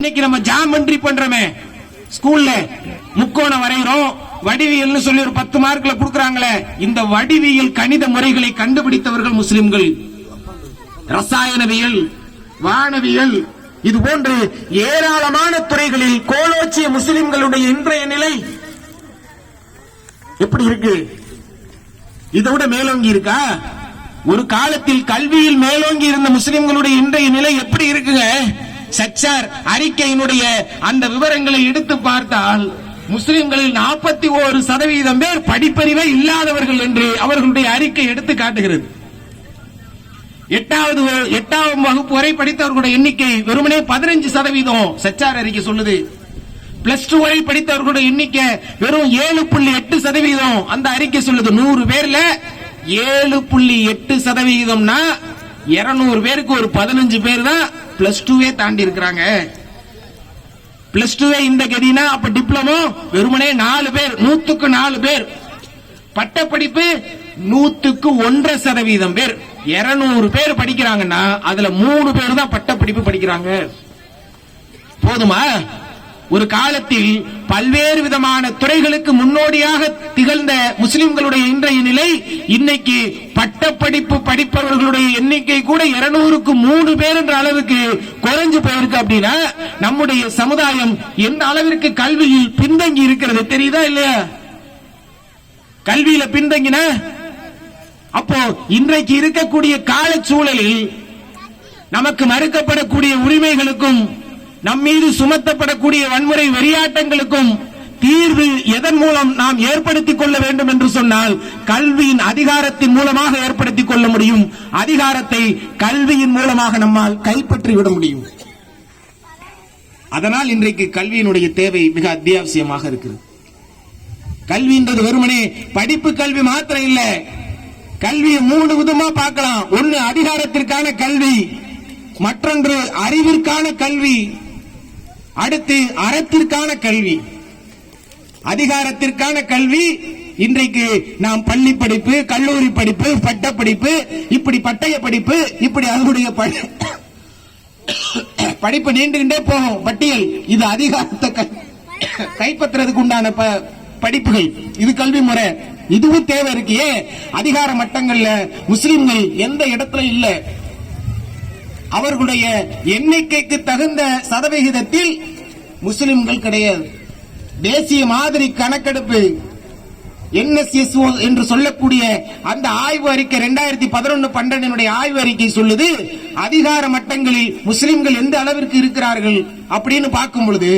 இன்னைக்கு நம்ம ஜாமெண்ட்ரி பண்றோமே ஸ்கூல்ல முக்கோணம் வரைகிறோம், வடிவியல் சொல்லி ஒரு 10 மார்க்ல கொடுக்கறாங்களே. இந்த வடிவியல் கணித முறைகளை கண்டுபிடித்தவர்கள் முஸ்லிம்கள். ரசாயனவியல், வானவியல், இது போன்று ஏராளமான துறைகளில் கோலோச்சிய முஸ்லிம்களுடைய இன்றைய நிலை எப்படி இருக்கு? இதோட மேலோங்கி இருக்கா? ஒரு காலத்தில் கல்வியில் மேலோங்கி இருந்த முஸ்லிம்களுடைய இன்றைய நிலை எப்படி இருக்குங்க? சச்சார் அறிக்கையினுடைய அந்த விவரங்களை எடுத்து பார்த்தால் முஸ்லிம்களில் 41% பேர் படிப்பறிவே இல்லாதவர்கள் என்று அவர்களுடைய அறிக்கை எடுத்து காட்டுகிறது. 8ஆம் வகுப்பு வரை படித்தவர்களுடைய எண்ணிக்கை வெறுமனே 15% சச்சார் அறிக்கை சொல்லுது. +2 வரை படித்தவர்களுடைய எண்ணிக்கை வெறும் 7.8% அந்த அறிக்கை சொல்லுது. 100 பேர்ல 7.8%னா 200 பேருக்கு ஒரு 15 பேர் தான் +2 தாண்டி இருக்கிறாங்க. +2 இந்த கதினா அப்ப டிப்ளமோ வெறுமனே 4 பேர், 100க்கு 4 பேர். பட்டப்படிப்பு 100க்கு 1.5% பேர். 200 பேர் படிக்கிறாங்கன்னா அதுல 3 பேர் தான் பட்டப்படிப்பு படிக்கிறாங்க. போதுமா? ஒரு காலத்தில் பல்வேறு விதமான துறைகளுக்கு முன்னோடியாக திகழ்ந்த முஸ்லிம்களுடைய இன்றைய நிலை இன்னைக்கு பட்டப்படிப்பு படிப்பவர்களுடைய எண்ணிக்கை கூட 200க்கு 3 பேர் என்ற அளவுக்கு குறைஞ்சு போயிருக்கு. அப்படின்னா நம்முடைய சமுதாயம் எந்த அளவிற்கு கல்வியில் பின்தங்கி இருக்கிறது தெரியுதா இல்லையா? கல்வியில பின்தங்கின அப்போ இன்றைக்கு இருக்கக்கூடிய கால சூழலில் நமக்கு மறுக்கப்படக்கூடிய உரிமைகளுக்கும் நம்மீது சுமத்தப்படக்கூடிய வன்முறை வெறியாட்டங்களுக்கும் தீர்வு எதன் மூலம் நாம் ஏற்படுத்திக் கொள்ள வேண்டும் என்று சொன்னால் கல்வியின் அதிகாரத்தின் மூலமாக ஏற்படுத்திக் கொள்ள முடியும். அதிகாரத்தை கல்வியின் மூலமாக நம்மால் கைப்பற்றி விட முடியும். அதனால் இன்றைக்கு கல்வியினுடைய தேவை மிக அத்தியாவசியமாக இருக்கிறது. கல்வின்றது வெறுமனே படிப்பு கல்வி மாத்திரம் இல்ல. கல்வியை 3 விதமா பார்க்கலாம். ஒன்னு அதிகாரத்திற்கான கல்வி, மற்றொன்று அறிவிற்கான கல்வி, அடுத்து அறத்திற்கான கல்வி. அதிகாரத்திற்கான கல்வி இன்றைக்கு நாம் பள்ளி படிப்பு, கல்லூரி படிப்பு, பட்ட படிப்பு, இப்படி பட்டய படிப்பு, இப்படி அதனுடைய படிப்பு நீண்டுகிட்டே போகும் பட்டியல். இது அதிகாரத்தை கைப்பற்றுறதுக்கு உண்டான படிப்புகள். இது கல்வி முறை. இதுவும் தேவை இருக்கே. அதிகார மட்டங்கள்ல முஸ்லிம்கள் எந்த இடத்துல இல்ல. அவர்களுடைய எண்ணிக்கைக்கு தகுந்த சதவிகிதத்தில் முஸ்லிம்கள் கிடையாது. தேசிய மாதிரி கணக்கெடுப்பு NSSO என்று சொல்லக்கூடிய அந்த ஆய்வு அறிக்கை 2011-12 ஆய்வு அறிக்கை சொல்லுது, அதிகார மட்டங்களில் முஸ்லிம்கள் எந்த அளவிற்கு இருக்கிறார்கள் அப்படின்னு பார்க்கும் பொழுது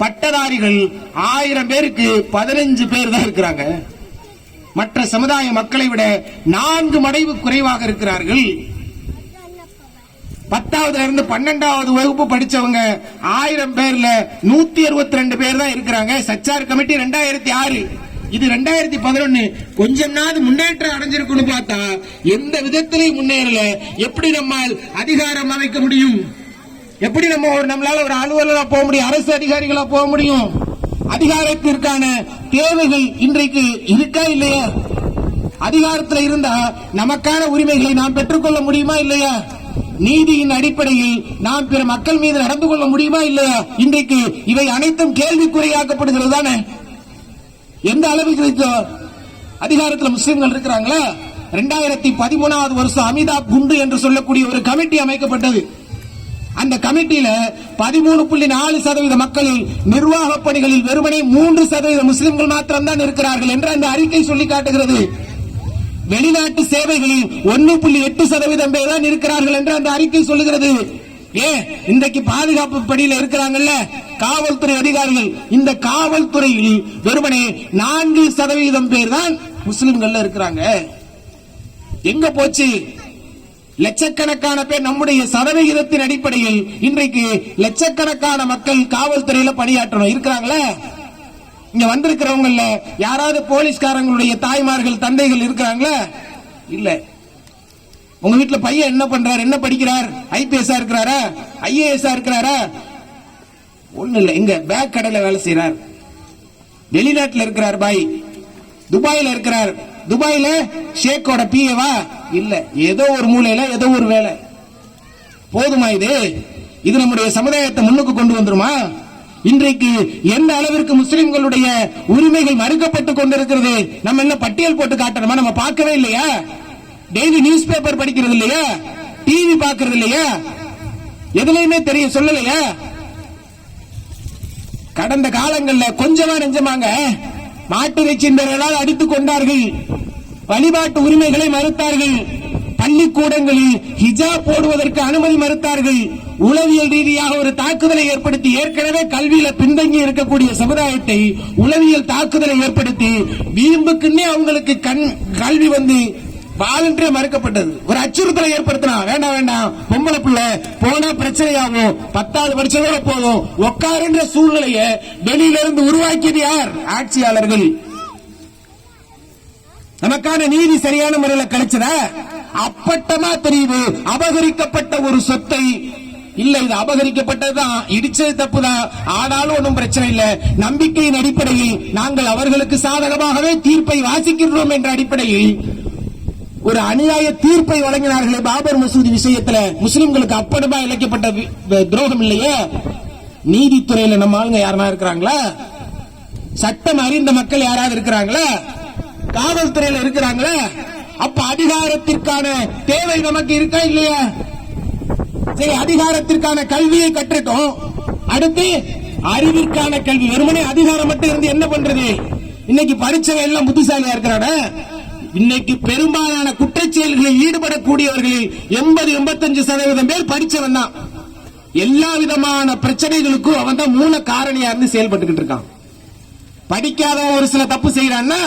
பட்டதாரிகள் 1000 பேருக்கு 15 பேர் தான் இருக்கிறாங்க. மற்ற சமுதாய மக்களை விட 4 மடங்கு குறைவாக இருக்கிறார்கள். 10ஆவதுல இருந்து 12ஆவது வகுப்பு படிச்சவங்க 1000 பேர்ல 162 பேர் தான் இருக்கிறாங்க. சச்சார் கமிட்டி 2006, இது 2011. கொஞ்சமாவது முன்னேற்றம் அடைஞ்சிருக்குன்னு பார்த்தா எந்த விதத்திலையும் முன்னேறல. எப்படி நம்மால் அதிகாரம் அமைக்க முடியும்? எப்படி நம்மளால ஒரு அலுவலரா போக முடியும்? அரசு அதிகாரிகளா போக முடியும்? அதிகாரத்திற்கான தேவைகள் இன்றைக்கு இருக்கா இல்லையா? அதிகாரத்தில் இருந்தா நமக்கான உரிமைகளை நாம் பெற்றுக்கொள்ள முடியுமா இல்லையா? நீதியின் அடிப்படையில் நாம் பிற மக்கள் மீது நடந்து கொள்ள முடியுமா இல்லையா? இன்றைக்கு இவை அனைத்தும் கேள்விக்குறியாக்கப்படுகிறது தானே. எந்த அளவுக்கு அதிகாரத்தில் முஸ்லிம்கள் இருக்கிறாங்களா? 2013ஆவது வருஷம் அமிதாப் குண்டு என்று சொல்லக்கூடிய ஒரு கமிட்டி அமைக்கப்பட்டது. அந்த கமிட்டியில 13.4% மக்களில் நிர்வாக பணிகளில் வெறுமனே 3% முஸ்லிம்கள் மாத்திரம்தான் இருக்கிறார்கள் என்று அந்த அறிக்கை சொல்லி காட்டுகிறது. வெளிநாட்டு சேவைகளில் 1.8% பேர் தான் இருக்கிறார்கள் என்று அந்த அறிக்கை சொல்லுகிறது. இன்றைக்கு பாதுகாப்பு பணியில் இருக்கிறாங்கல்ல காவல்துறை அதிகாரிகள், இந்த காவல்துறையில் வெறுமனே 4% பேர் தான் முஸ்லிம்கள் இருக்கிறாங்க. எங்க போச்சு? லட்சக்கணக்கான பேர் நம்முடைய சதவிகிதத்தின் அடிப்படையில் இன்றைக்கு லட்சக்கணக்கான மக்கள் காவல்துறையில பணியாற்றணும் இருக்கிறாங்களே. இங்க வந்திருக்கிறவங்க யாராவது போலீஸ்காரங்களுடைய தாய்மார்கள், தந்தைகள் இருக்கிறாங்களா? இல்ல. உங்க வீட்டுல பையன் என்ன பண்றார், என்ன படிக்கிறார்? IPS இருக்கிறாரா, IAS இருக்கிறாரா? ஒண்ணு இல்ல. இங்க பேக் கடையில வேலை செய்யறார். வெளிநாட்டுல இருக்கிறார் பாய், துபாயில இருக்கிறார். துபாயில ஷேக்கோட PA வா? இல்ல. ஏதோ ஒரு மூலையில ஏதோ ஒரு வேலை. போதுமா இது? இது நம்முடைய சமுதாயத்தை முன்னுக்கு கொண்டு வந்துருமா? இன்றைக்கு எந்த அளவிற்கு முஸ்லிம்களுடைய உரிமைகள் மறுக்கப்பட்டு கொண்டிருக்கிறது நம்ம என்ன பட்டியல் போட்டு காட்டணுமா? நம்ம பார்க்கவே இல்லையா? டெய்லி நியூஸ் பேப்பர் படிக்கிறது இல்லையா? டிவி பார்க்கறது இல்லையா? எதுலையுமே தெரிய சொல்லலையா? கடந்த காலங்களில் கொஞ்சமா நெஞ்சமாங்க மாட்டு இறைச்சியினரால் அடித்துக் கொண்டார்கள், வழிபாட்டு உரிமைகளை மறுத்தார்கள், பள்ளிக்கூடங்களில் ஹிஜாப் போடுவதற்கு அனுமதி மறுத்தார்கள், உளவியல் ரீதியாக ஒரு தாக்குதலை ஏற்படுத்தி ஏற்கனவே கல்வியில பின்தங்கி இருக்கக்கூடிய சமுதாயத்தை உளவியல் தாக்குதலை ஏற்படுத்தி வீம்புக்குன்னே அவங்களுக்கு கல்வி வந்து வாலண்டியர் மறுக்கப்பட்டது. ஒரு அச்சுறுத்தலை ஏற்படுத்தினா வேண்டாம் வேண்டாம் பொம்பளை பிள்ளை போனா பிரச்சனையாகும், 10வது படிச்சதோட போதும் உட்காருன்ற சூழ்நிலையை வெளியிலிருந்து உருவாக்கியது யார்? ஆட்சியாளர்கள். நமக்கான நீதி சரியான முறையில் கிடைச்சதா? அப்பட்டமா தெரியுது அபகரிக்கப்பட்ட ஒரு சொத்தை. இல்ல இது அபகரிக்கப்பட்டதுதான், இடிச்சது தப்புதான், ஆனாலும் ஒன்றும் பிரச்சனை இல்ல, நம்பிக்கையின் அடிப்படையில் நாங்கள் அவர்களுக்கு சாதகமாகவே தீர்ப்பை வாசிக்கின்றோம் என்ற அடிப்படையில் ஒரு அநியாய தீர்ப்பை வழங்கினார்களே பாபர் மசூதி விஷயத்துல. முஸ்லிம்களுக்கு அப்படமா இழைக்கப்பட்ட துரோகம் இல்லையே. நீதித்துறையில நம்ம ஆளுங்க யாரா இருக்கிறாங்களா? சட்டம் அறிந்த மக்கள் யாராவது இருக்கிறாங்களா? காவல்துறையில இருக்கிறாங்களா? அப்ப அதிகாரத்திற்கான தேவை நமக்கு இருக்கா இல்லையா? சரி, அதிகாரத்திற்கான கல்வியை கற்றுட்டோம், அடுத்து அறிவிற்கான கல்வி. வெறுமனே அதிகாரம் மட்டும் இருந்து என்ன பண்றது? இன்னைக்கு பரீட்சை எல்லாம் புத்திசாலியா இருக்கிறான. இன்னைக்கு பெரும்பாலான குற்றச்செயல்களில் ஈடுபடக்கூடியவர்களில் 80-85% பேர் படிச்சவன் தான். எல்லா விதமான பிரச்சனைகளுக்கும் அவன் தான் மூல காரணியா இருந்து செயல்பட்டு இருக்கான். படிக்காத ஒரு சில தப்பு செய்யறான்னா